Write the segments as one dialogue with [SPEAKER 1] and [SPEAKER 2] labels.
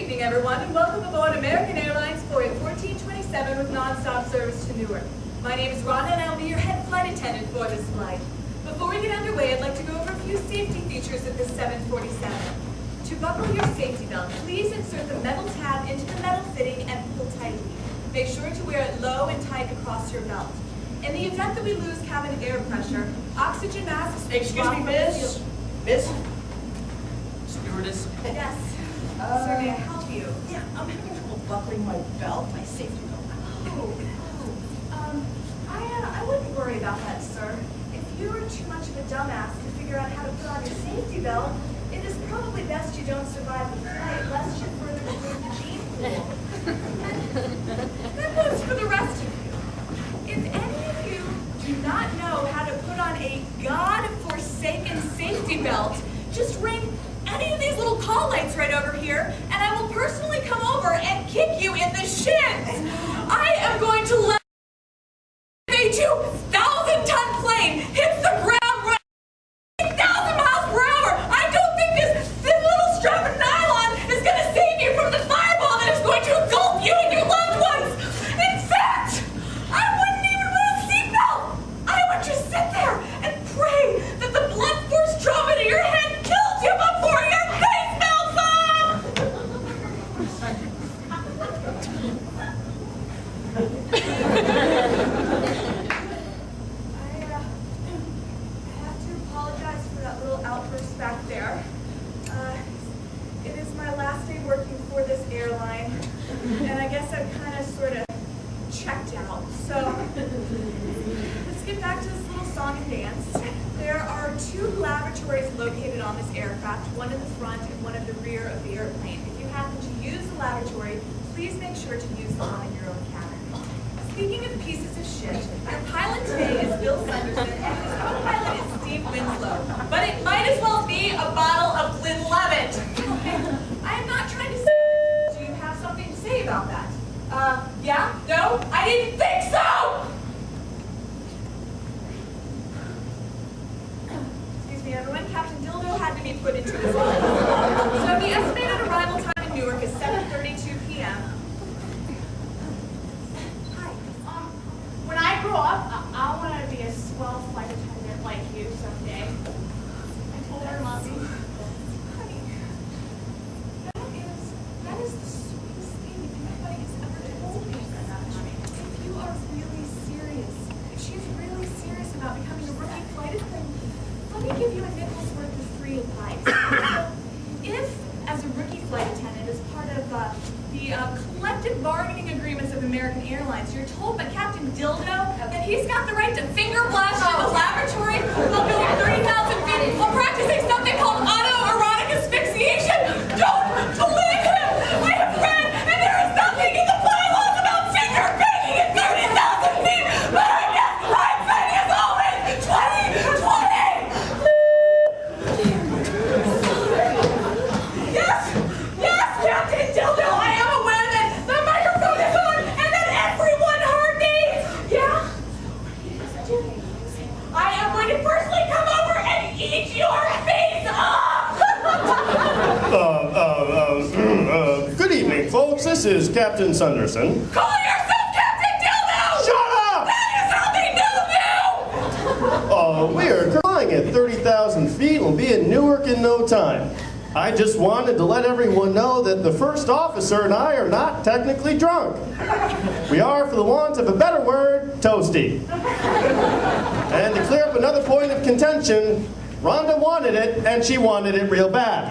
[SPEAKER 1] evening, everyone, and welcome aboard American Airlines Flight 1427 with nonstop service to Newark. My name is Rhonda, and I'll be your head flight attendant for this flight. Before we get underway, I'd like to go over a few safety features of this 747. To buckle your safety belt, please insert the metal tab into the metal fitting and pull tightly. Make sure to wear it low and tight across your belt. In the event that we lose cabin air pressure, oxygen masks...
[SPEAKER 2] Excuse me, miss? Miss? Stewardess?
[SPEAKER 1] Yes. Sir, may I help you?
[SPEAKER 2] Yeah, I'm having trouble buckling my belt, my safety belt.
[SPEAKER 1] I wouldn't worry about that, sir. If you were too much of a dumbass to figure out how to put on your safety belt, it is probably best you don't survive the flight, lest you further degrade the gene pool. That goes for the rest of you. If any of you do not know how to put on a God-forsaken safety belt, just ring any of these little call lights right over here, and I will personally come over and kick you in the shins. I am going to let a 2,000-ton plane hits the ground right 8,000 miles per hour. I don't think this thin little strap of nylon is going to save you from the fireball that is going to engulf you and your loved ones. In fact, I wouldn't even wear a seatbelt. I would just sit there and pray that the blunt force trauma to your head kills you before your face melts off. I have to apologize for that little outburst back there. It is my last day working for this airline, and I guess I've kind of sort of checked out. So let's get back to this little song and dance. There are 2 lavatories located on this aircraft, one in the front and one in the rear of the airplane. If you happen to use the lavatory, please make sure to use the one in your own cabin. Speaking of pieces of shit, your pilot today is Bill Sanderson, and his co-pilot is Steve Winslow. But it might as well be a bottle of Glenlivet. I am not trying to say. Do you have something to say about that? Yeah? No? I didn't think so! Excuse me, everyone. Captain Dildo had to be put into his line. So the estimated arrival time in Newark is 7:32 p.m.
[SPEAKER 3] When I grow up, I want to be a swell flight attendant like you someday. I told her, Mommy.
[SPEAKER 1] Honey, that is the sweetest thing anybody has ever told me. If you are really serious, if she's really serious about becoming a rookie flight attendant, let me give you a nickel's worth of free advice. If, as a rookie flight attendant, as part of the collective bargaining agreements of American Airlines, you're told by Captain Dildo that he's got the right to finger blast you in the lavatory while going 30,000 feet while practicing something called autoerotic asphyxiation. Don't believe him! I have read, and there is nothing in the bylaws about finger banging at 30,000 feet, but I guess I'm saying as always, 2020! Yes, Captain Dildo, I am aware that the microphone is on and that everyone heard me! Yeah? I am going to personally come over and eat your face off!
[SPEAKER 4] Good evening, folks. This is Captain Sanderson.
[SPEAKER 1] Call yourself Captain Dildo!
[SPEAKER 4] Shut up!
[SPEAKER 1] That is something new!
[SPEAKER 4] We are flying at 30,000 feet and will be in Newark in no time. I just wanted to let everyone know that the first officer and I are not technically drunk. We are, for the want of a better word, toasty. And to clear up another point of contention, Rhonda wanted it, and she wanted it real bad.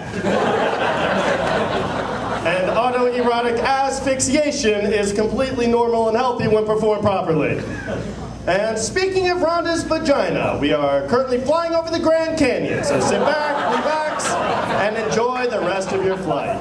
[SPEAKER 4] And autoerotic asphyxiation is completely normal and healthy when performed properly. And speaking of Rhonda's vagina, we are currently flying over the Grand Canyon, so sit back, relax, and enjoy the rest of your flight.